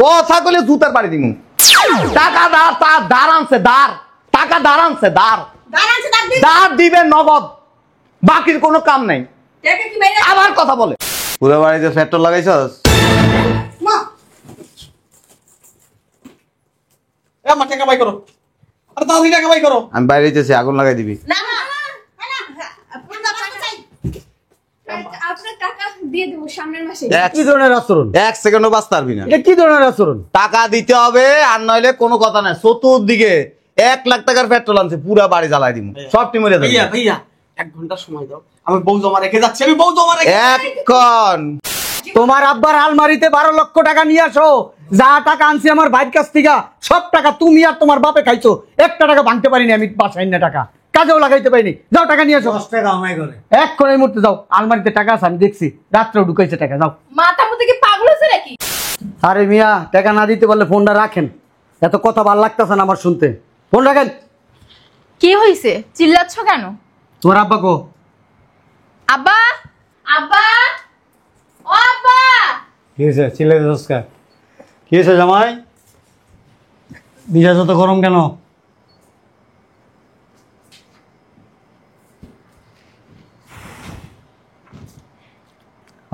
কথা কইলে জুতার বাড়ি দিমু। টাকা দাঁড় আনছে দাঁড়, টাকা দাঁড় আনছে দাঁড়, দাঁড় দিবে নগদ, বাকির কোনো কাম নাই। আবার কথা বলে পুরো বাড়িতে পেট্রোল লাগাইছস? টাকা বাই করো, আরে তাড়াতাড়ি টাকা বাই করো। আমি বাইরে যেতেছি, আগুন লাগাই দিবি। আপনার টাকা দিয়ে দেবো সামনের মাসে। কি ধরনের আচরণ? এক সেকেন্ডও বাঁচতে পারবি না। এটা কি ধরনের আচরণ? টাকা দিতে হবে, আর নইলে কোনো কথা নাই। চতুর্দিকে 1 লাখ টাকার পেট্রোল আনছে, পুরা বাড়ি জ্বালাই দিব, সব টিম মরে যাবে। ভাইয়া ভাইয়া 1 ঘন্টা সময় দাও, আমি বউ জমা রেখে যাচ্ছি, আমি বউ জমা রেখে। এখন তোমার আব্বার আলমারিতে 12 লক্ষ টাকা নিয়ে আসো। যা টাকা আনছি আমার ভাইয়ের কাছ থেকে, সব টাকা তুমি আর তোমার বাপে খাইছো। একটা টাকা ভাঙতে পারিনি আমি, বাসায় না টাকা কাজেও লাগাইতে পারিনি। যাও টাকা নিয়ে আসো। 10 টাকা আমায় করে এক্ষণ এই মুহূর্তে যাও, আলমারিতে টাকা আছে আমি দেখছি, রাত্রেও ঢুকাইছে টাকা। যাও। মাথা মতো কি পাগল হয়েছে নাকি? আরে মিয়া, টাকা না দিতে পারলে ফোনটা রাখেন। এত কথা ভালো লাগতেছে না আমার শুনতে। ফোন রাখেন। কি হয়েছে, চিল্লাচ্ছ কেন? তোমার আব্বা কো? আব্বা, আব্বা, ও আব্বা। কি হয়েছে? চিল্লাই নমস্কার। কি হয়েছে জামাই? মেজাজ তো গরম কেন?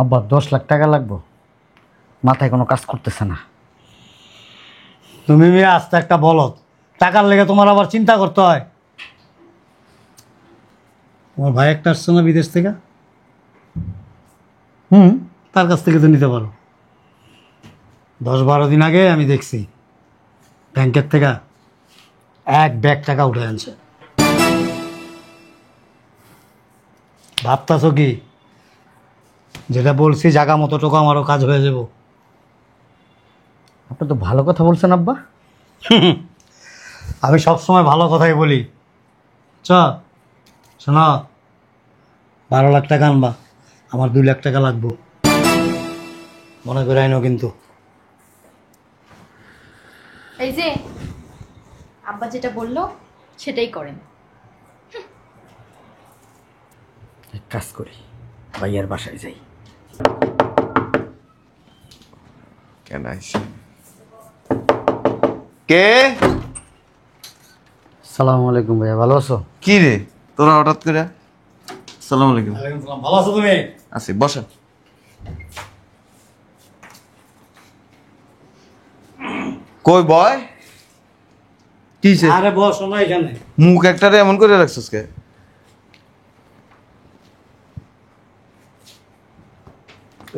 আব্বা 10 লাখ টাকা লাগবো, মাথায় কোনো কাজ করতেছে না। তুমি মেয়ে আস্তে একটা বলদ, টাকার লেগে তোমার আবার চিন্তা করতে হয়। তোমার ভাই একটা আসছে না বিদেশ থেকে? তার কাছ থেকে তো নিতে পারো। 10-12 দিন আগে আমি দেখছি ব্যাংকের থেকে 1 ব্যাগ টাকা উঠে আনছে। ভাবতাছো কি যেটা বলছি জায়গা মতো টোকা আমারও কাজ হয়ে যাব? আপনি তো ভালো কথা বলছেন আব্বা। আমি সবসময় ভালো কথাই বলি। শোনো, 12 লাখ টাকা আনবা, আমার 2 লাখ টাকা লাগবো, মনে করে আইনো কিন্তু। এই যে আব্বা যেটা বললো সেটাই করেন। এক কাজ করি, ভাইয়ার বাসায় যাই। কেন আইছে? কে? আসসালামু আলাইকুম ভাইয়া, ভালো আছো? কি রে তোরা হঠাৎ করে? আসসালামু আলাইকুম। ভালো আছো তুমি? আছি, বসে। কই বয়? কিছে? আরে বস না এখানে। মুখ একটারে এমন করে রাখছিস কে?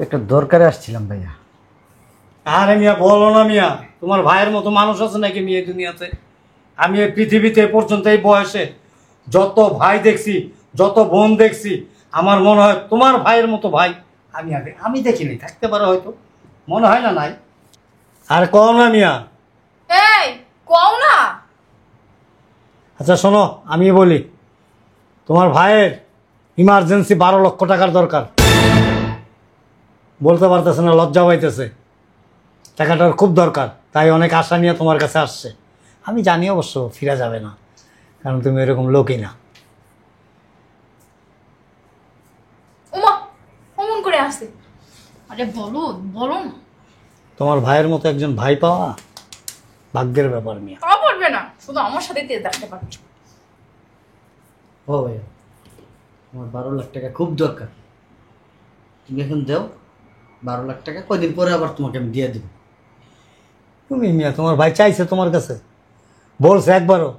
একটা দরকারে আসছিলাম ভাইয়া। আরে মিয়া বলো না মিয়া, তোমার ভাইয়ের মতো মানুষ আছে নাকি মেয়ে দুনিয়াতে? আমি এই পৃথিবীতে এ পর্যন্ত এই বয়সে যত ভাই দেখছি, যত বোন দেখছি, আমার মনে হয় তোমার ভাইয়ের মতো ভাই আমি দেখিনি। থাকতে পারে হয়তো, মনে হয় না নাই। আর কও না মিয়া। এই কও না। আচ্ছা শোনো, আমি বলি, তোমার ভাইয়ের ইমার্জেন্সি 12 লক্ষ টাকার দরকার। বলতে পারতেছে না, লজ্জা পাইতেছে। টাকাটার খুব দরকার, তাই অনেক আশা নিয়ে তোমার কাছে আসছে। আমি জানি অবশ্য ফিরা যাবে না, কারণ তুমি এরকম লোকই না। ওমা অমন করে আসে। আরে বলো বলো না। তোমার ভাইয়ের মতো একজন ভাই পাওয়া ভাগ্যের ব্যাপার মিয়া। তা পারবে না, শুধু আমার সাথে তেজ দেখাতে পারবে। ও ভাইয়া, আমার 12 লাখ টাকা খুব দরকার। তুমি এখন দাও 12 লাখ টাকা, কয়দিন পরে আবার তোমাকে আমি দিয়ে দেবো। তুমি মিয়া, তোমার ভাই চাইছে তোমার কাছে? বলছে একবারও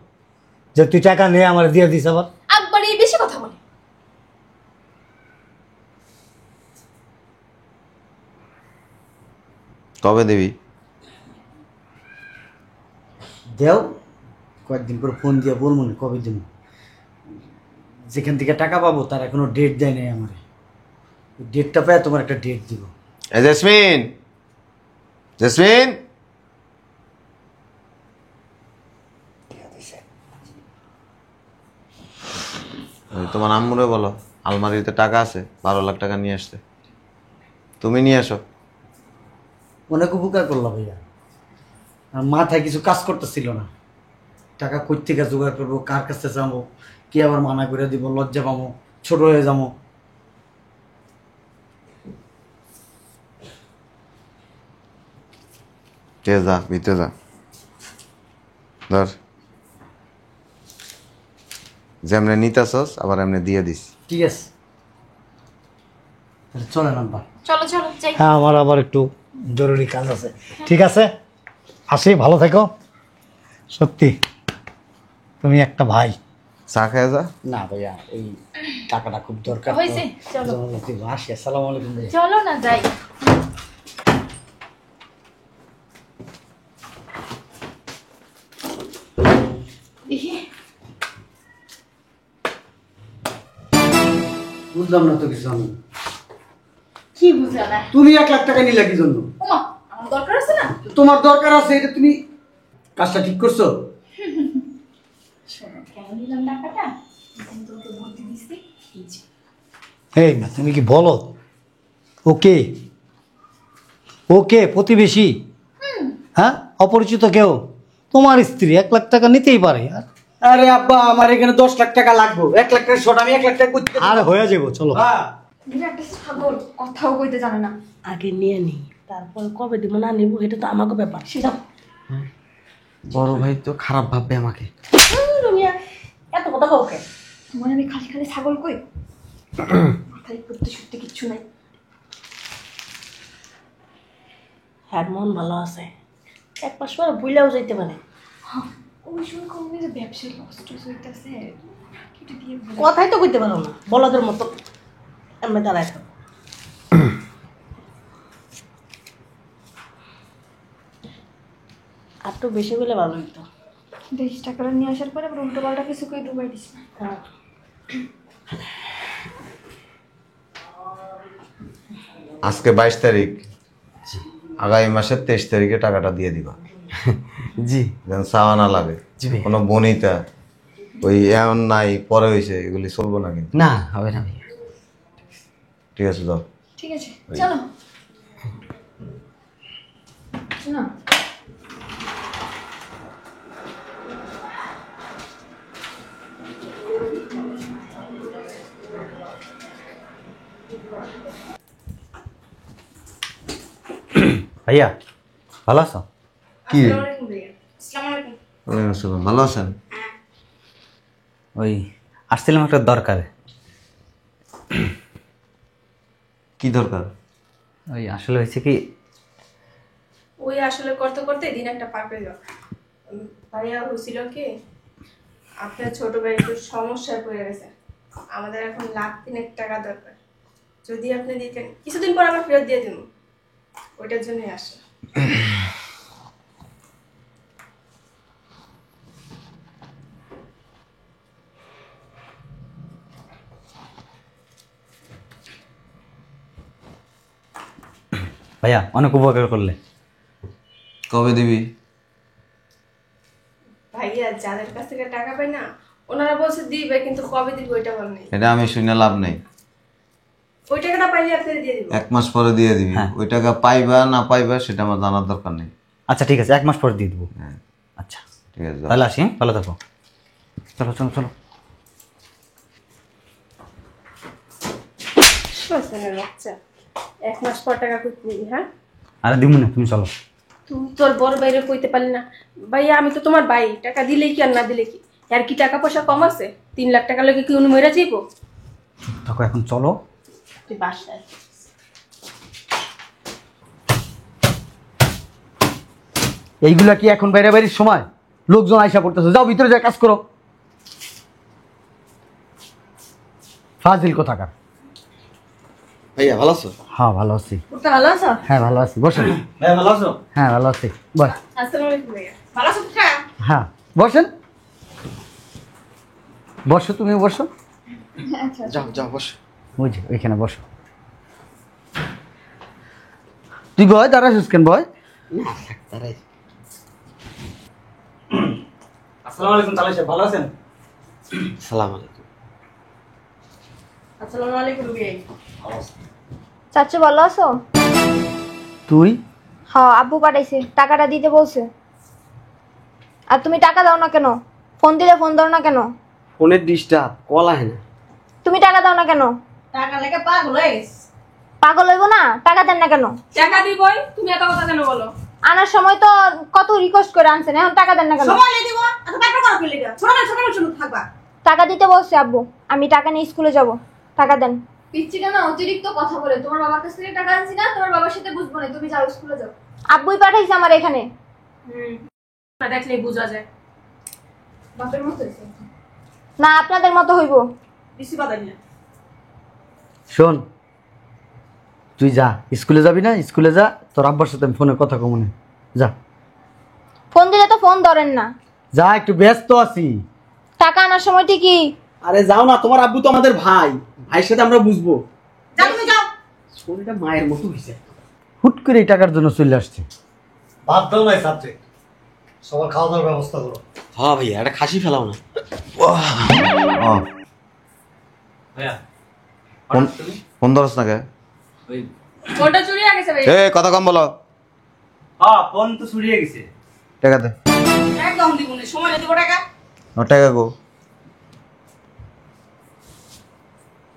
যে তুই টাকা নিয়ে আমার দিয়ে দিস? আবার একবার এই বেশি কথা বলে। কবে দিবি? দেও, কয়েকদিন পর ফোন দিয়ে বলবো না কবে দেবো। যেখান থেকে টাকা পাবো তার এখনো ডেট দেয় নাই আমার। ডেটটা পেয়ে তোমার একটা ডেট দিব। জেসমিন, জেসমিন, তোমার আম্মুরে বলো আলমারিতে টাকা আছে, 12 লাখ টাকা নিয়ে আসতে। তুমি নিয়ে আসো। অনেক উপকার করলাম ভাইয়া, আর মাথায় কিছু কাজ করতেছিল না। টাকা কই থেকে জোগাড় করবো, কার কাছে যাবো, কে আবার মানা করে দিব, লজ্জা পাবো, ছোট হয়ে যাবো। কে যা ভিতরে যা ধর যেমনে নিতাছস আবার এমনি দিয়ে দিস। ঠিক আছে তাহলে চলেন আব্বা। চলো চলো যাই। হ্যাঁ আমার আবার একটু জরুরি কাজ আছে। ঠিক আছে আসি, ভালো থেকো। সত্যি তুমি একটা ভাই। চা খেয়ে যা। না ভাইয়া এই টাকাটা খুব দরকার তো। হয়েছে, চলো। আসি, আসসালামু আলাইকুম ভাইয়া। চলো না যাই। দেখি বুঝলাম না তো কিছু আমি। কি বুঝলা না? তুমি 1 লাখ টাকা নিলে কি জন্য? ওমা আমার দরকার আছে না? তোমার দরকার আছে, এটা তুমি কাজটা ঠিক করছো? শোনো, কেন নিলাম টাকাটা? আমি তোমাকে বুদ্ধি দিচ্ছি। এই যে। এই না, তুমি কি বলো? ওকে ওকে প্রতিবেশী? হ্যাঁ, অপরিচিত কেউ? তোমার স্ত্রী 1 লাখ টাকা নিতেই পারে। আরে আব্বা, আমার এখানে 10 লাখ টাকা লাগবে। 1 লাখ টাকা শর্ট, আমি 1 লাখ টাকা করতে আরে হয়ে যাবো, চলো। হ্যাঁ এটা একটা ছাগল, কথাও কইতে জানে না। আগে নিয়ে নিই, তারপর কবে দিব না নিব এটা তো আমাকে ব্যাপার। সেটা বড় ভাই তো খারাপ ভাববে আমাকে। রুমিয়া এত কথা কাউকে তোমার আমি খালি খালি ছাগল কই? মাথায় করতে শুনতে কিচ্ছু নাই। হ্যাঁ মন ভালো আছে, 1 মাস পরে বুইলাও যাইতে পারে। ওই সময় কোনো যে ব্যবসায় লস টস হইতেছে, কেটে দিয়ে বলে। কথাই তো কইতে পারো না, বলদের মতো এমনি দাঁড়ায় থাকো। আর তো বেশি বলে ভালো হইতো। দেখি টাকাটা নিয়ে আসার পরে আবার উল্টো পাল্টা কিছু করে ডুবাই দিস না। হ্যাঁ আজকে 22 তারিখ, আগামী মাসের 23 তারিখে টাকাটা দিয়ে দিবা। জি যেন চাওয়া না লাগে। জি ভাই। কোনো বনিতা ওই এমন নাই পরে হয়েছে এগুলি চলবো না কিন্তু। না হবে না ভাইয়া। ঠিক আছে যাও। ঠিক আছে চলো না। ভাইয়া ভালো আছো? কি আসসালামু আলাইকুম। ওয়ালাইকুম আসসালাম, ভালো আছেন? ওই আসছিলাম একটা দরকারে। কি দরকার? ওই আসলে হয়েছে কি, ওই আসলে করতে করতে দিন একটা পার পেয়ে গেল। ভাইয়া হয়েছিল কি, আপনার ছোট ভাই একটু সমস্যায় পড়ে গেছে। আমাদের এখন 1,03,000 টাকা দরকার। যদি আপনি দিতেন, কিছুদিন পর আমরা ফেরত দিয়ে দিব। ওইটার জন্যই আসে। ভাইয়া অনেক উপকার করলে। কবে দিবি? ভাইয়া যাদের কাছ থেকে টাকা পাই না, ওনারা বলছে দিবে, কিন্তু কবে দিব ওইটা বল নেই। এটা আমি শুনে লাভ নেই। ওই টাকাটা পাইলে আপনি দিয়ে দিব। 1 মাস পরে দিয়ে দিবি। হ্যাঁ। ওই টাকা পাইবা না পাইবা সেটা আমার জানার দরকার নেই। আচ্ছা ঠিক আছে, 1 মাস পরে দিয়ে দেবো। হ্যাঁ আচ্ছা ঠিক আছে যাও। তাহলে আসি, হ্যাঁ? ভালো থাকো। চলো চলো চলো। শয়তানের বাচ্চা, 1 মাস পর টাকা কই দিবি? হ্যাঁ, আরে দিব না, তুমি চলো। তুই তোর বড় বাইরে কইতে পারলি না? ভাইয়া আমি তো তোমার ভাই, টাকা দিলেই কি আর না দিলে কি? আর কি টাকা পয়সা কম আছে? 3 লাখ টাকা লাগে কি উনি মরে যাইব? থাকো এখন, চলো। তুই বাসায় এইগুলা কি এখন বাইরে বাইরের সময়? লোকজন আইসা পড়তেছে, যাও ভিতরে যা কাজ করো। ফাজিল কোথাকার। ভাইয়া ভালো আছো? হ্যাঁ ভালো আছি। ওটা ভালো আছো? হ্যাঁ ভালো আছি, বসেন। ভাইয়া ভালো আছো? হ্যাঁ ভালো আছি, বস। আসসালামু আলাইকুম ভাইয়া। ভালো আছো তো? হ্যাঁ বসেন, বসো, তুমি বসো। যাও যাও বস। বুঝি ওইখানে বসো। তুই বয়, দাঁড়াছিস কেন? বয়। তারাই আসসালামু আলাইকুম তাহলে সাহেব, ভালো আছেন? সালাম আলাইকুম। আসসালামু আলাইকুম ভাইয়া। চাচু ভালো আছো? তুই হ্যাঁ, আব্বু পাঠাইছে, টাকাটা দিতে বলছে। আর তুমি টাকা দাও না কেন? ফোন দিলে ফোন দাও না কেন? ফোনের ডিস্টার্ব, কল আহে না। তুমি টাকা দাও না কেন? টাকা লেগে পাগল হয়ে গেছে। পাগল হইব না? টাকা দেন না কেন? টাকা দিবই, তুমি এত কথা কেন বলো? আনার সময় তো কত রিকোয়েস্ট করে আনছেন, এখন টাকা দেন না কেন? সময় লে দিব এত ব্যাপার করা ফেলে গা ছোট ছোট শুনুক থাকবা। টাকা দিতে বলছে আব্বু, আমি টাকা নিয়ে স্কুলে যাব, টাকা দেন। পিচ্চিটা না অতিরিক্ত কথা বলে। তোমার বাবার কাছ থেকে টাকা আনছি না, তোমার বাবার সাথে বুঝবো না, তুমি যাও স্কুলে যাও। আব্বুই পাঠাইছে আমার এখানে। না দেখলেই বোঝা যায় বাপের মতো হয়েছে। না আপনাদের মতো হইব। বেশি বাদাই না। শোন, তুই যা, স্কুলে যাবি না? স্কুলে যা, তোর আব্বার সাথে আমি ফোনে কথা কমনে। যা ফোন দিলে তো ফোন ধরেন না। যা, একটু ব্যস্ত আছি। টাকা আনার সময় ঠিকই। আরে যাও না, তোমার আব্বু তো আমাদের ভাই, ভাইয়ের সাথে আমরা বুঝবো। যা তুমি যাও। শরীরটা মায়ের মতো হয়েছে। হুট করে এই টাকার জন্য চলে আসছে। বাদ দাও নাই সাবজেক্ট, সবার খাওয়া দাওয়ার ব্যবস্থা করো। হ্যাঁ ভাইয়া, একটা খাসি ফেলাও না। ভাইয়া ফোন ধরস না কে? ওই ফোনটা চুরি হয়ে গেছে ভাই। কথা কম বলো। হ্যাঁ, ফোন তো চুরি হয়ে গেছে। টাকা দে। একদম দিব না, সময় লে দিব টাকা। টাকা গো।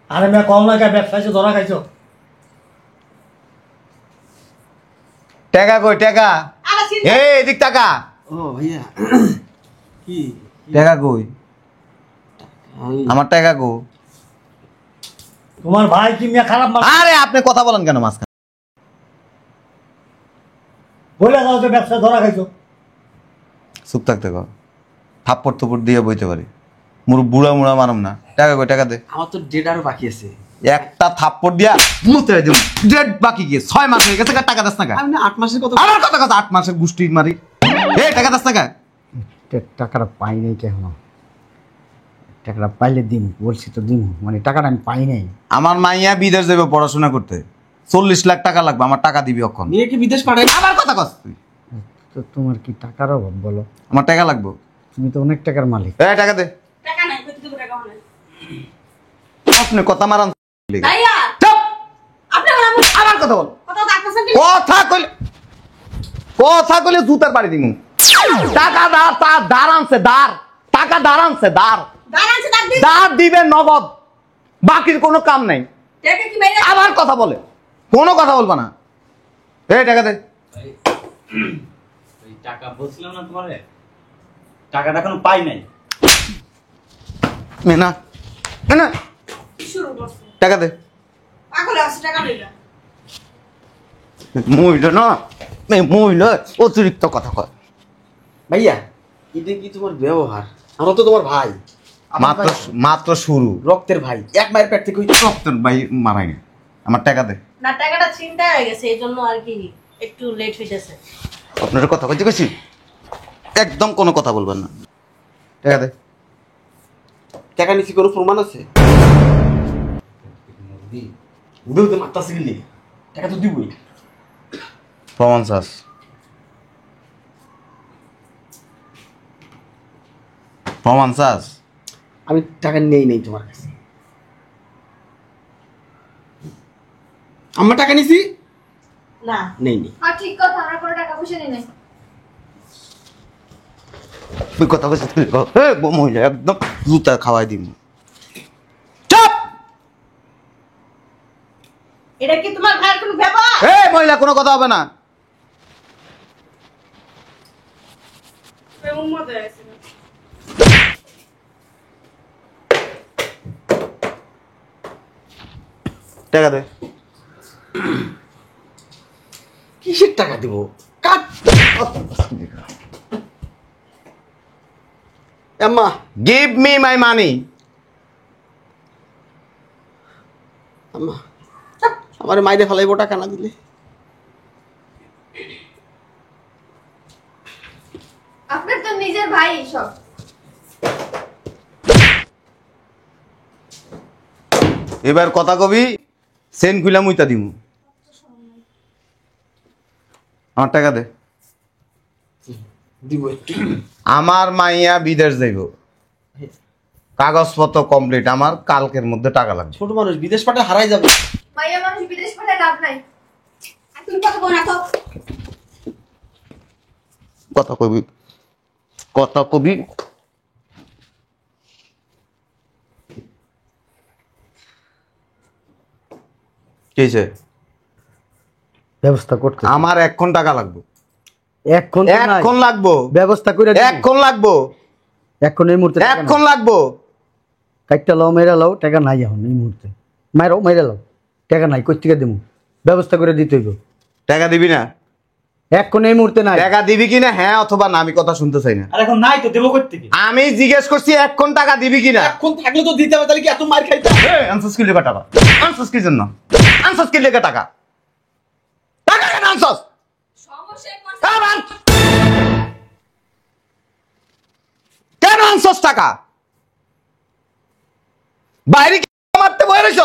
আরে মেয়ে কম না কে, ব্যবসায় ধরা খাইছো। টাকা কই টাকা? আরে সিন এই এদিক টাকা। ও ভাইয়া, কি টাকা কই? আমার টাকা গো। তোমার ভাই কি মেয়ে খারাপ মানুষ? আরে আপনি কথা বলেন কেন মাঝখানে? বলে দাও যে ব্যবসায় ধরা খাইছো। চুপ থাকতে কও। থাপ্পড় থুপড় দিয়ে বইতে পারি। বুড়া মুড়া মারম না। টাকা কই টাকা দে। আমার তো ডেট আরো বাকি আছে। একটা থাপ্পড় দিয়া মুতে দিম। ডেট বাকি কি? 6 মাস হয়ে গেছে, টাকা দাস না কা? আমি না 8 মাসের কথা। আমার কথা 8 মাসের গুষ্টি মারি। এই টাকা দাস না কা? টাকাটা পাই নাই কেন? টাকাটা পাইলে দিন, বলছি তো দিন, মানে টাকাটা আমি পাই নাই। আমার মাইয়া বিদেশ যাবে পড়াশোনা করতে, 40 লাখ টাকা লাগবে, আমার টাকা দিবি অক্ষণ। নিয়ে কি বিদেশ পাঠাই? আমার কথা কস তুই। তো তোমার কি টাকার অভাব বলো? আমার টাকা লাগবে। তুমি তো অনেক টাকার মালিক। এই টাকা দে। টাকা নাই, কইতে দিব টাকা হলে। আপনি কথা মারান। ভাইয়া চুপ। আপনি আমার কথা বল। কথা কাটতেছেন কি? কথা কইলে জুতার বাড়ি দিমু। টাকা দাঁড় আনছে দাঁড়। টাকা দাঁড় আনছে দাঁড়। দাঁড়ান দাঁড় দিন। দাঁড় দিবে নগদ, বাকির কোনো কাম নাই। টাকা কি বাইরে? আবার কথা বলে, কোনো কথা বলবা না। এই টাকা দে। ওই টাকা বলছিলাম না তোমারে, টাকাটা এখনো পাই নাই। মেনা মেনা শুরু করছে। টাকা দে। পাগল আছে টাকা লইলা। মহিলা না, মহিলা অতিরিক্ত কথা কয়। ভাইয়া, এটা কি তোমার ব্যবহার? আমরা তো তোমার ভাই, মাত্র শুরু। রক্তের ভাই, এক মায়ের পেট থেকে। রক্তের ভাই মারাই না। আমার টাকা দে। না টাকাটা চিন্তা হয়ে গেছে, এই জন্য আর কি একটু লেট হইতেছে। আপনার কথা কইতে কইছি, একদম কোনো কথা বলবেন না। টাকা দে। টাকা নিচ্ছি, কোনো প্রমাণ আছে? উদে উদে মারতাছে গেলি, টাকা তো দিবই। প্রমাণ চাস? প্রমাণ চাস? আমি টাকা নেই তোমার কাছে। আমার টাকা নিছি না নেই। আর ঠিক কথা, আমরা কোনো টাকা পয়সা নিই নাই। তুই কথা কইছিস তুই কও। এই মহিলা একদম জুতা খাওয়াই দিমু। চুপ। এটা কি তোমার ভাইয়ের কোনো ব্যাপার? এই মহিলা কোনো কথা হবে না। এমন মজা আছে না। টাকা দে। কিসের টাকা দিব? কাট। আম্মা, গিভ মি মাই মানি। আম্মা, আমার মাইরে ফেলাইবো টাকা না দিলে। আপনার তো নিজের ভাই সব। এবার কথা কবি, সেন খুইলা মুইতা দিমু। আমার টাকা দে। দিব একটু। আমার মাইয়া বিদেশ যাইব, কাগজপত্র কমপ্লিট, আমার কালকের মধ্যে টাকা লাগবে। ছোট মানুষ বিদেশ পাঠায় হারাই যাবে। মাইয়া মানুষ বিদেশ পাঠায় লাভ নাই। আর তুমি কথা বল না তো। কথা কবি, কথা কবি। কি হয়েছে? ব্যবস্থা করতে আমার এখন টাকা লাগবে। এখন তো নাই। এখন লাগবো, ব্যবস্থা করে দিবো। এখন লাগবো, এখন এই মুহূর্তে টাকা নাই। এখন লাগবো। কাটটা লাও মেরা লাও, টাকা নাই এখন এই মুহূর্তে। মাইরাও মাইরা লাও, টাকা নাই, কই থেকে দেবো? ব্যবস্থা করে দিতে হইব। টাকা দিবি না? এখন এই মুহূর্তে নাই। টাকা দিবি কিনা হ্যাঁ অথবা না, আমি কথা শুনতে চাই না। আর এখন নাই তো, দেবো কই থেকে? আমি জিজ্ঞেস করছি এখন টাকা দিবি কিনা। এখন থাকলে তো দিতে হবে, তাহলে কি এত মার খাইতে? আনসাস কি লেখা টাকা? আনসাস কি জন্য? আনসাস কি লেখা টাকা? টাকা কেন আনসাস? কেন আনসাস টাকা? বাইরে কি মারতে বয়ে রইছ?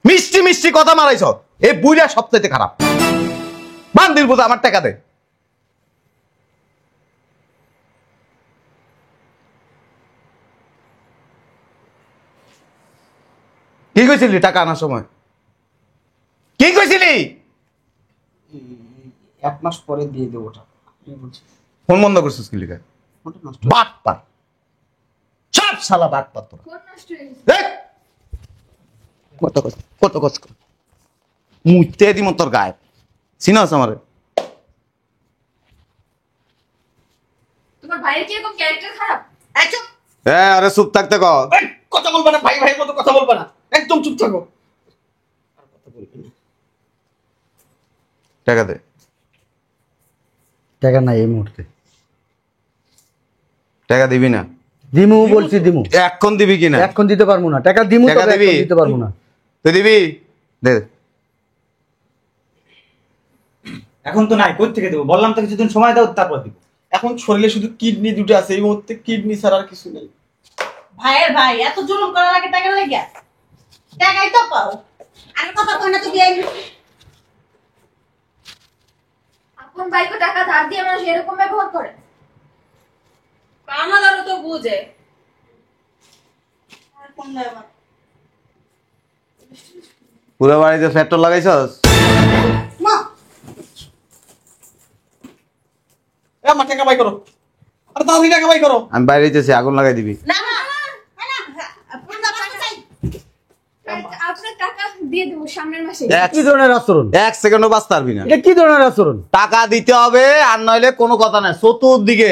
মিষ্টি মিষ্টি কথা মারাইছ। এই বুইড়া সবচাইতে খারাপ। বান্দির বোঝা আমার টাকা দে। কি কইছিলি টাকা আনার সময়? কি কইছিলি? 1 মাস পরে দিয়ে দেবো টাকা, আমি বলছি। ফোন বন্ধ করছিস কি লিখা? ফোনটা নষ্ট। বাট পার সব শালা বাট পার তোরা। ফোন নষ্ট হয়ে গেছে। দেখ কত কষ্ট মুইতে দিমু তোর গায়ে। চিনস আমারে? তোমার ভাইয়ের কি এরকম ক্যারেক্টার খারাপ? একদম আরে চুপ থাকতে ক। কথা বলবা না, ভাই ভাইয়ের মতো কথা বলবা না, একদম চুপ থাকো। আর কথা বলবি না। টাকা দে। টাকা নাই এই মুহূর্তে। টাকা দিবি না? দিমু বলছি, দিমু। এখন দিবি কিনা? এখন দিতে পারবো না, টাকা দিমু, টাকা তবে দিবি? এখন দিতে পারবো না। তুই দিবি? দে। এখন তো নাই, কই থেকে দেবো? বললাম তো কিছুদিন সময় দাও, তারপর দিব। এখন শরীরে শুধু কিডনি দুটো আছে, এই মুহূর্তে কিডনি ছাড়া আর কিছু নেই। ভাইয়ের ভাই এত জুলুম করার আগে টাকা লেগে টাকাই তো পাও। আর কথা কই না তো দিয়ে আপন ভাইকে টাকা ধার দিয়ে মানুষ এরকম ব্যবহার করে? আমাদেরও তো বুঝে। আর কোন নয় আমার। পুরো বাড়িতে পেট্রোল লাগাইছস? মা এ আমার টাকা বাই করো, আর তাড়াতাড়ি টাকা বাই করো। আমি বাইরে যেতেছি, আগুন লাগাই দিবি। না না না আপনি টাকা চাই। আপনার টাকা দিয়ে দেবো সামনের মাসে। কি ধরনের আচরণ? এক সেকেন্ডও বাঁচতে পারবি না। এটা কি ধরনের আচরণ? টাকা দিতে হবে, আর নইলে কোনো কথা নাই। চতুর্দিকে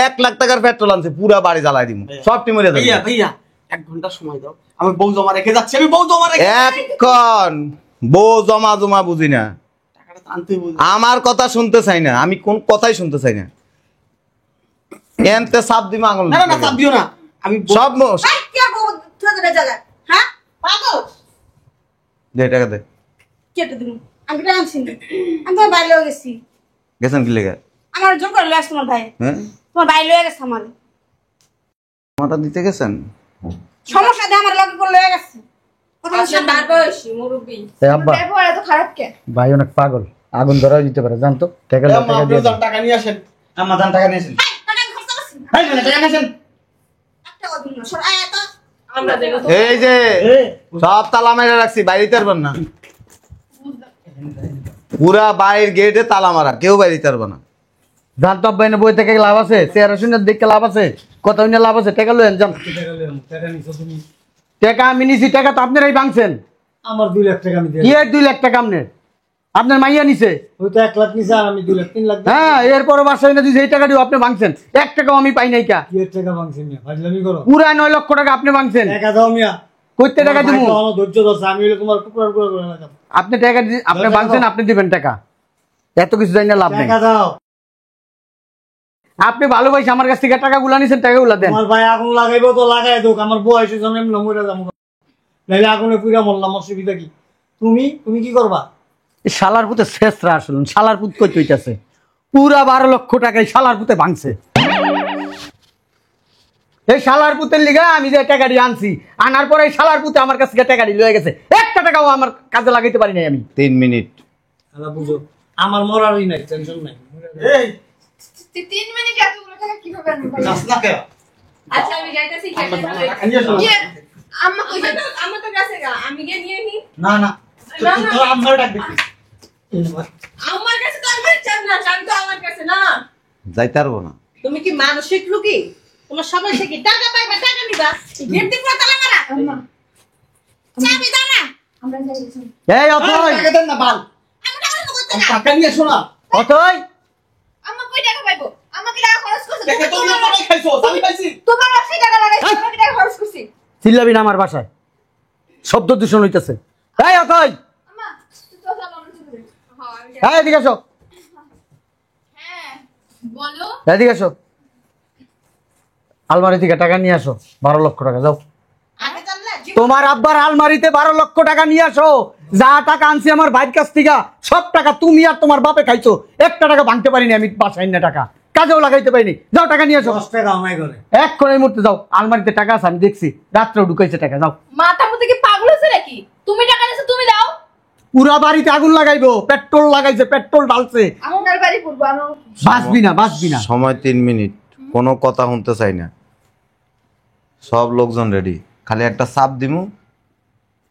1 লাখ টাকার পেট্রোল আনছে, পুরা বাড়ি জ্বালাই দিব। সব টিমে ভাইয়া ভাইয়া 1 ঘন্টা সময় দাও, আমি বউ জমা রেখে যাচ্ছি, আমি বউ জমা রেখে। এখন বউ জমা জমা বুঝি না, টাকাটা তো আনতেই বলছি। আমার কথা শুনতে চাই না, আমি কোন কথাই শুনতে চাই না। এনতে সাপ দিমা আঙুল। না না না, চাপ দিও না, আমি সব এই কি আর বউ তুই তো জায়গা হ্যাঁ পাগল। দে টাকা দে। কেটে দিন আমি টাকা আনছি না। আমি তোমার বাইরে লয়ে গেছি, গেছেন কি লেগে? আমার জোর করে লয়ে আসছে তোমার ভাই। হ্যাঁ তোমার ভাই লয়ে গেছে আমার মাথা দিতে গেছেন? সমস্যা দিয়ে আমার লগে করে লয়ে গেছে। কথা বলছি আপনার বার বয়সী মুরব্বী। এই আব্বা, ব্যবহার এত খারাপ কে? ভাই অনেক পাগল, আগুন ধরাও দিতে পারে, জানতো? টাকা দাও, টাকা দিয়ে দাও। টাকা নিয়ে আসেন। আমার দান টাকা নিয়েছেন। টাকা খরচ করছি ভাই টাকা নিয়েছেন। একটা দিন না সর আয় তো। আমরা দেখো তো এই যে সব তালা মেরে রাখছি, বাইরে পারবেন না। পুরা বাইরের গেটে তালা মারা, কেউ বাইরে পারবে না। জানতো আব্বা, এনে বই থেকে লাভ আছে? চেহারা শুনে দেখে লাভ আছে? কথা শুনে লাভ আছে? টাকা লয়েন যান। টাকা নিছো তুমি? টাকা আমি নিছি, টাকা তো আপনারাই ভাঙছেন। আমার 2 লাখ টাকা আমি দিয়ে। কি আর 2 লাখ টাকা আপনার? আপনার মাইয়া নিছে। ওই তো 1 লাখ নিছে, আর আমি 2 লাখ 3 লাখ। হ্যাঁ, এরপরে বাসায় না দিয়েছে, এই টাকাটিও আপনি ভাঙছেন। 1 টাকাও আমি পাই নাই কা। কি এর টাকা ভাঙছেন মিয়া? ফাজলামি করো। পুরা 9 লক্ষ টাকা আপনি ভাঙছেন। টাকা দাও মিয়া। কইতে টাকা দিব? তোমার ভাই তো আমার ধৈর্য ধরছে, আমি হইলে তোমার টুকরা টুকরা করে লাগাম। আপনি টাকা আপনি ভাঙছেন, আপনি দিবেন টাকা। এত কিছু জানি না, লাভ নেই। টাকা দাও। আপনি ভালোবাসে আমার কাছ থেকে টাকাগুলো নিছেন, টাকাগুলো দেন। আমার ভাই আগুন লাগাইবো তো লাগাই দোক, আমার বয়স হয়েছে এমনি মরে যাবো। নাইলে আগুনে পুরা মরলাম, অসুবিধা কি? তুমি কি করবা? এই শালার পুতে শেষরা আসলেন, শালার পুত কই কইতাছে পুরা 12 লক্ষ টাকায় শালার পুতে ভাঙছে। এই শালার পুতের লিগা আমি যে টাকাটি আনছি, আনার পরে এই শালার পুতে আমার কাছ থেকে টাকাটি লয়ে গেছে। 1 টাকাও আমার কাজে লাগাইতে পারি নাই আমি। 3 মিনিট। আলা বুঝো, আমার মরারই নাই, টেনশন নাই। এই 3 মিনিটে এতগুলো টাকা কিভাবে আনবো ভাই? যাস না কে? আচ্ছা আমি যাইতাছি টাকা নিয়ে আসো। ইয়ে, আম্মা কই যাবে? আমার তো কাছে গা আমি গিয়ে নিয়ে নি। না না, তোর আম্মার ডাকবি। আমার কাছে তো আমার চান না, চান তো আমার কাছে না। যাইতে পারবো না। তুমি কি মানসিক রোগী? তোমার সমস্যা কি? টাকা পাইবা, টাকা নিবা, গেট দিয়ে তালা মারা। আম্মা চাবি দাও না। আমরা যাই গেছি। এই অথই, টাকা দেন না বাল। আমি টাকা নিব টাকা নিয়ে এসো না। অতই আম্মা কই টাকা পাইবো? আমাকে টাকা খরচ করছে। টাকা তো নিয়ে তোরাই খাইছো, আমি খাইছি। তোমার ব্যবসায় টাকা লাগাইছো, আমাকে টাকা খরচ করছি। চিল্লাবি না আমার বাসায়, শব্দ দূষণ হইতেছে। এই অতই, আম্মা তুই তো আমার চলে দে। হ্যাঁ আমি যাই। এই এদিকে আসো, হ্যাঁ বলো। এদিকে আসো। আলমারি থেকে টাকা নিয়ে আসো, 12 লক্ষ টাকা। যাও, আগে জানলে তোমার আব্বার আলমারিতে 12 লক্ষ টাকা নিয়ে আসো। যা টাকা আনছি আমার ভাইয়ের কাছ থেকে, সব টাকা তুমি আর তোমার বাপে খাইছো। একটা টাকা ভাঙতে পারিনি আমি, বাসায় না টাকা কাজেও লাগাইতে পারিনি। যাও টাকা নিয়ে আসো, 10 টাকা আমায় করে। এক্ষণ এই মুহূর্তে যাও। আলমারিতে টাকা আছে, আমি দেখছি, রাত্রেও ঢুকাইছে টাকা। যাও, মাথার মধ্যে কি পাগল হয়েছে নাকি? তুমি টাকা নিছো তুমি দাও। পুরা বাড়িতে আগুন লাগাইবো, পেট্রোল লাগাইছে, পেট্রোল ঢালছে। আপনার বাড়ি পড়বো আমার। বাঁচবি না, বাঁচবি না। সময় 3 মিনিট, কোনো কথা শুনতে চাই না। সব লোকজন রেডি, খালি একটা চাপ দিমু,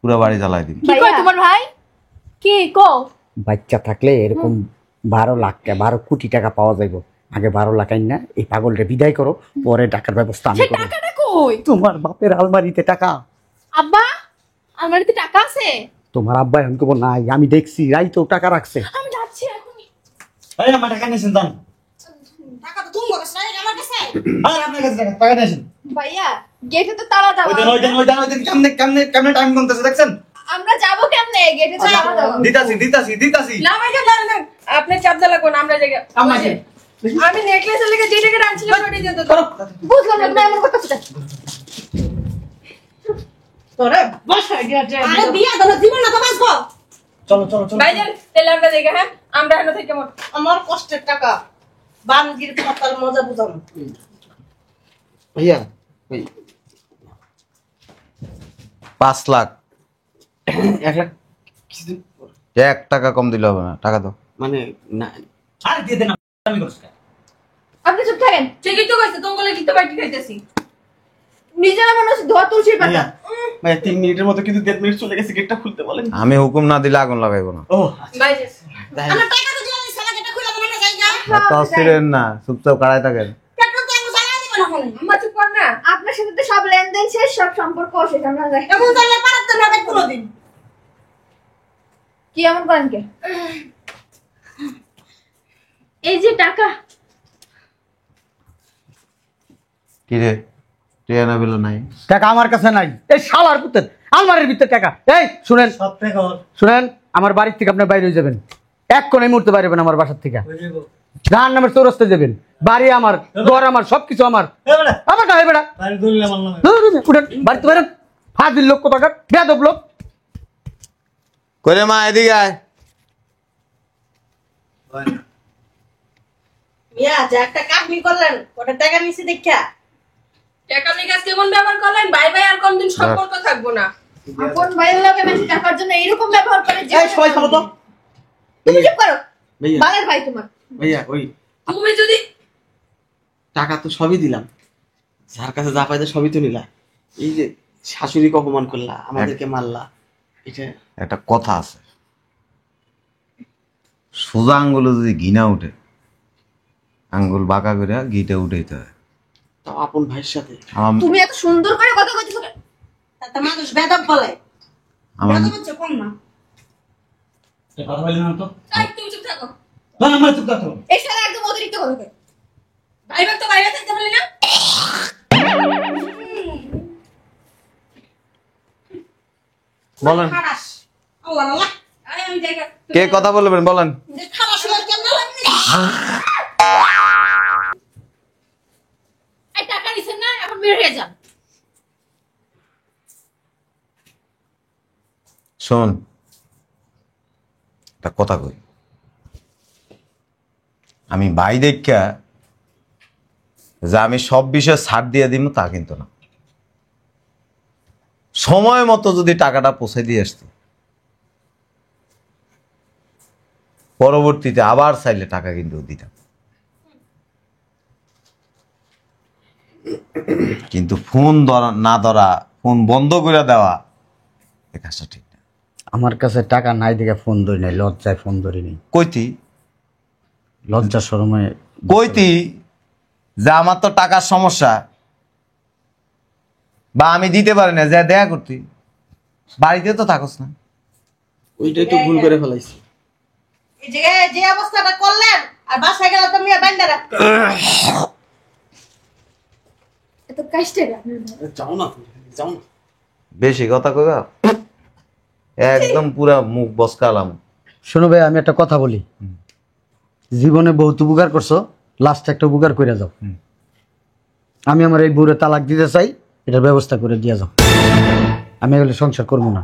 পুরো বাড়ি জ্বালাই দিম। কি কয় তোমার ভাই? কি কও? বাচ্চা থাকলে এরকম 12 লাখ 12 কোটি টাকা পাওয়া যাইবো। আগে 12 লাখ আইন না, এই পাগলটা বিদায় করো, পরে টাকার ব্যবস্থা আমি সে করব। টাকাটা কই? তোমার বাপের আলমারিতে টাকা। আব্বা আমারতে টাকা আছে। তোমার আব্বা এখন কব নাই, আমি দেখছি রাইতেও টাকা রাখছে। আমি যাচ্ছি এখনই। এই আমার টাকা নিয়েছেন দান। টাকা তো তুমি করছ না আমার কাছে। আর আপনার কাছে টাকা নিয়েছেন। ভাইয়া গেটে তো তালা দাও। ওই দিন কেমনে টাইম গুনতেছে দেখছেন? আমরা যাবো কেমনে? গেটে তো তালা দাও। দিতাছি। না ভাইয়া না আপনি চাপ দা লাগো না আমরা জায়গা। আমাকে আমি নেকলেসের লেগে যে টাকা আনছিলাম ওটাই দিতে তো। বুঝলাম না তুমি এমন কথা কোথায়? তোরে বসাই দিয়া যায়। আরে বিয়া দাও জীবন না তো বাঁচবো। চলো ভাইজান তাহলে আমরা জায়গা হ্যাঁ আমরা এখানে থেকে মত। আমার কষ্টের টাকা বানগির পাতার মজা বুঝাম। ভাইয়া ওই 5 লাখ, 1 লাখ কিছুদিন পর। 1 টাকা কম দিলে হবে না, টাকা দাও। মানে না আর দিয়ে দেন, আমি করছি। আপনি চুপ থাকেন। ঠিকই তো কইছে তোমাগুলো কি তো বাকি খাইতেছি। নিজেরা মনে হচ্ছে ধোয়া তুলসীর পাতা। ভাইয়া 3 মিনিটের মতো কিন্তু 1.5 মিনিট চলে গেছে, গেটটা খুলতে বলেন। আমি হুকুম না দিলে আগুন লাগাইবো না। ও ভাইজান আমার টাকা তো দিলাম সালাকেটা খুলে তোমার না জায়গা। এত অস্থিরেন না, চুপচাপ কাড়াই থাকেন। পেট্রোল তো আমি জ্বালাই দিব না হলে। আম্মা চুপ কর না। আপনার সাথে তো সব লেনদেন শেষ, সব সম্পর্ক শেষ। আমরা যাই। এমন জ্বালে পারতে না ভাই কোনোদিন। কি এমন করেন কে? এই যে টাকা। কি রে, টিয়ানা বিল নাই? টাকা আমার কাছে নাই। এই শালার পুতের আলমারির ভিতরে টাকা। এই শুনেন, সব টাকা ওর। শুনেন, আমার বাড়ির থেকে আপনি বাইরে হয়ে যাবেন। এক্ষণ এই মুহূর্তে বাইরে হবেন আমার বাসার থেকে। হয়ে যাবো। জাহান্নামের চৌরাস্তে যাবেন। বাড়ি আমার, ঘর আমার, সবকিছু আমার। এ বেটা, আমার না, বেড়া বাড়ি দলিল আমার নামে। উঠেন, বাড়িতে বেরেন। ফাজিল লোক কোথাকার, বেয়াদব লোক। করে মা এদিকে আয়। মিয়া যা একটা কামই করলেন ওটা টাকা নিছি দেখা। টাকা নিয়ে কাজ কেমন ব্যবহার করলেন? ভাই ভাই আর কোনদিন সম্পর্ক থাকবো না। আপন ভাইয়ের লোকে বেশি টাকার জন্য এইরকম ব্যবহার করে যে এই সবাই থামো তো। তুমি চুপ করো। ভাইয়া বালের ভাই তোমার। ভাইয়া ওই তুমি যদি টাকা তো সবই দিলাম, যার কাছে যা পাইতে সবই তো নিলা। এই যে শাশুড়িকে অপমান করলা, আমাদেরকে মারলা, এটা একটা কথা আছে, সোজা আঙ্গুলে যদি ঘৃণা উঠে, আঙ্গুল বাঁকা করে ঘিটা উঠাইতে হয়। তাও আপন ভাইয়ের সাথে। আমার তুমি এত সুন্দর করে কথা কইতেছো কেন? তাতে মানুষ বেদব বলে। আমার বেদব হচ্ছে কম না। কথা বলি না তো। এই তুমি চুপ থাকো। না আমার চুপ থাকো। এই শালা একদম অতিরিক্ত কথা কয়। ভাই ভাই তো বাইরে থাকতে বলি না। বলেন, খারাস আল্লাহ আল্লাহ আমি জায়গা কে কথা বলবেন বলেন। যে খারাস হয়ে কেমন লাগবে। এই টাকা নিছেন না, এখন বের হয়ে যান। শোন, একটা কথা কই, আমি ভাই দেখা যে আমি সব বিষয়ে ছাড় দিয়ে দিব তা কিন্তু না। সময় মতো যদি টাকাটা পৌঁছে দিয়ে আসতো, পরবর্তীতে আবার চাইলে টাকা কিন্তু দিতাম। কিন্তু ফোন ধরা না ধরা, ফোন বন্ধ করে দেওয়া, এ কাজটা ঠিক না। আমার কাছে টাকা নাই দেখে ফোন ধরি নাই, লজ্জায় ফোন ধরি নাই। কইতি লজ্জা শরমে কইতি যে আমার তো টাকার সমস্যা, বা আমি দিতে পারি না, যা দেখা করতি। বাড়িতে তো থাকস না। ওইটাই তো ভুল করে ফেলাইছি। এই যে যে অবস্থাটা করলেন আর বাসায় গেলে তো মিয়া বাইন্দা রাখতে এত কষ্টে আপনার ভাই যাও না যাও না বেশি কথা কইবা একদম পুরা মুখ বসকালাম। শোনো ভাই, আমি একটা কথা বলি। জীবনে বহুত উপকার করছো, লাস্ট একটা উপকার করে যাও। আমি আমার এই বুড়ে তালাক দিতে চাই, এটার ব্যবস্থা করে দিয়ে যাও। আমি এগুলো সংসার করবো না।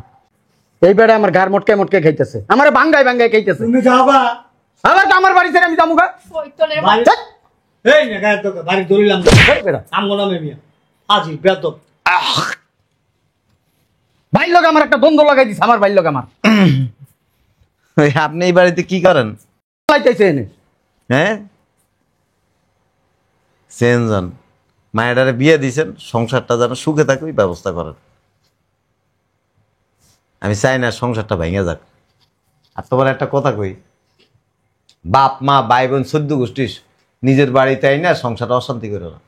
এই বেড়ে আমার ঘর মটকে মটকে খাইতেছে, আমার বাঙ্গায় বাঙ্গায় খাইতেছে। তুমি যাবা আবার তো আমার বাড়ি ছেড়ে আমি যাবো গা? শয়তানের বাড়ি ধ্যাৎ। এই না গায়ের দোকান বাড়ি দলিলাম এই বেড়া আমগো নামে মিয়া আজি বেদব। ভাই লোক আমার একটা দ্বন্দ্ব লাগাই দিছে, আমার ভাই লোক আমার ওই আপনি এই বাড়িতে কি করেন? লাইতেছে এনে। হ্যাঁ চেঞ্জন মায়েরারে বিয়ে দিয়েছেন, সংসারটা যেন সুখে থাকে ওই ব্যবস্থা করেন। আমি চাই না সংসারটা ভেঙে যাক। আর তোমার একটা কথা কই, বাপ মা ভাই বোন 14 গোষ্ঠী নিজের বাড়িতে আই না সংসারটা অশান্তি করে না।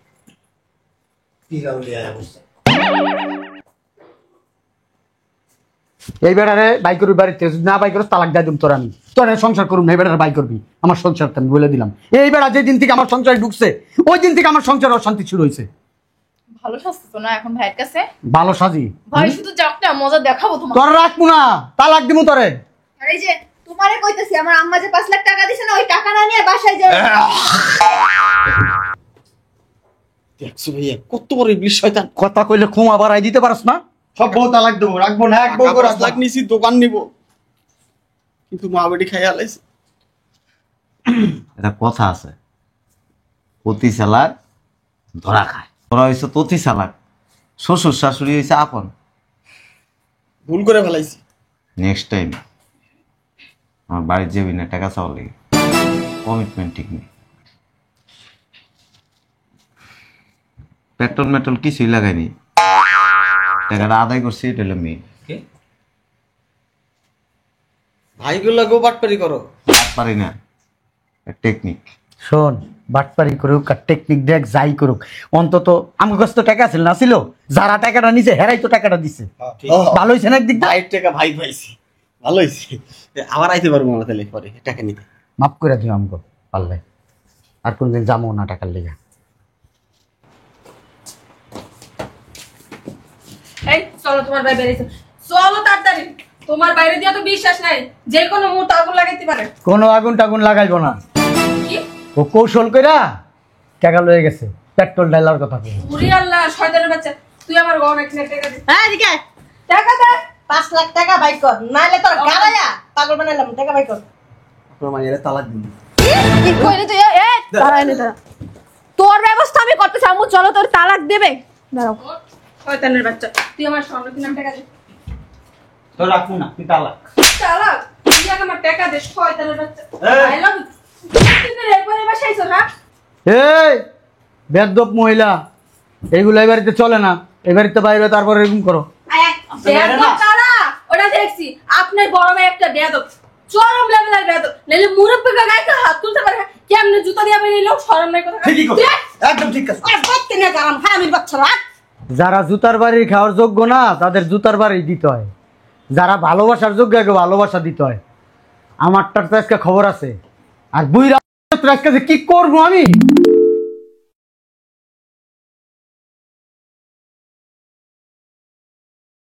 কি গাউলি আয়া বসে এই বেড়ারে বাই করবি বাড়িতে, যদি না বাই করস তালাক দিয়ে দিম তোর। আমি তোর সংসার করুম না, এই বেড়ারে বাই করবি। আমার সংসারটা আমি বলে দিলাম। এই বেড়া যেদিন থেকে আমার সংসারে ঢুকছে ওই দিন থেকে আমার সংসারে অশান্তি শুরু হয়েছে। ভালো স্বাস্থ্য তো না এখন ভাইয়ের কাছে? ভালো সাজি ভাই শুধু যাকটা মজা দেখাবো তোমার। তোর রাখবো না, তালাক দিমু তোরে। আর এই যে তোমারে কইতেছি, আমার আম্মা যে 5 লাখ টাকা দিছে না, ওই টাকা না নিয়ে বাসায় যাও। দেখছো ভাইয়া কত বড় ইবলিশ শয়তান। কথা কইলে ক্ষমা বাড়াই দিতে পারস না? সব বউ তালাক দেবো, রাখবো না, এক বউ করে রাখবো। লাখ নিছি দোকান নিব কিন্তু মা বেটি খাইয়া আলাইছে। এটা কথা আছে, অতি চালাক ধরা খায়। ধরা হয়েছে ততি চালাক, শ্বশুর শাশুড়ি হয়েছে আপন। ভুল করে ফেলাইছি। নেক্সট টাইম আমার বাড়ির যাবি না টাকা চাওয়া লেগে, কমিটমেন্ট ঠিক নেই। পেট্রোল মেট্রোল কিছুই লাগাইনি, টাকাটা আদায় করছি, এটা হলো মেয়ে। ভাইগুলো গো বাটপারি করো। পারি না, টেকনিক। শোন, বাটপারি করুক আর টেকনিক দেখ যাই করুক, অন্তত আমার কাছে তো টাকা ছিল না, ছিল যারা টাকাটা নিছে হেরাই তো টাকাটা দিছে। ভালো হয়েছে না একদিক? ভাইয়ের টাকা ভাই পাইছি, ভালো হয়েছে। আবার আইতে পারবো না তাহলে পরে টাকা নিতে। মাফ করে দিও আমাকে পারলে, আর কোনদিন যাবো না টাকার লেগে। এই চলো তোমার ভাই বেরিয়েছে, চলো তাড়াতাড়ি। তোমার বাইরে দিয়ে তো বিশ্বাস নাই, যে কোনো মুহূর্তে আগুন লাগাইতে পারে। কোনো আগুন টাগুন লাগাইবো না, কি ও কৌশল কইরা টাকা লয়ে গেছে, পেট্রোল ডালার কথা কই। উরি আল্লাহ, শয়তানের বাচ্চা, তুই আমার গহনা কিনে টাকা দে। হ্যাঁ এদিকে আয়। টাকা দে। 5 লাখ টাকা বাই কর, নাইলে তোর গালায়া পাগল বানাইলাম। টাকা বাই কর। আপনার মায়ের তালাক দিন। কি কইলি তুই? দাঁড়া এনে দাঁড়া, তোর ব্যবস্থা আমি করতেছি। আম্মু চলো, তোর তালাক দেবে। দাঁড়াও। শয়তানের বাচ্চা, তুই আমার স্বর্ণ কিনে টাকা দে। তো রাখবো না, তুই তালাক। চালাক, তুই আগে আমার টাকা দে, শয়তানের বাচ্চা। I love you. তুই একবার এবার শাইছো না? এই বেদব মহিলা, এইগুলো এই বাড়িতে চলে না। এই বাড়িতে বাইরে তারপর এরকম করো। বেয়াদব কারা? ওটা দেখছি আপনার বড় ভাই একটা বেয়াদব, চরম লেভেলের বেয়াদব। নাইলে মুরব্বিকে গাইতে হাত তুলতে পারে, কেমনে জুতা দিয়ে বেরিয়ে লোক শরম নাই কথা। ঠিকই করো, একদম ঠিক আছে। আরে বত্তে নিয়ে গারাম হারামির বাচ্চারা। যারা জুতার বাড়ি খাওয়ার যোগ্য না তাদের জুতার বাড়ি দিতে হয়, যারা ভালোবাসার যোগ্য আগে ভালোবাসা দিতে হয়। আমারটার তো আজকে খবর আছে, আর বুইরা আজকে যে কি করবো আমি।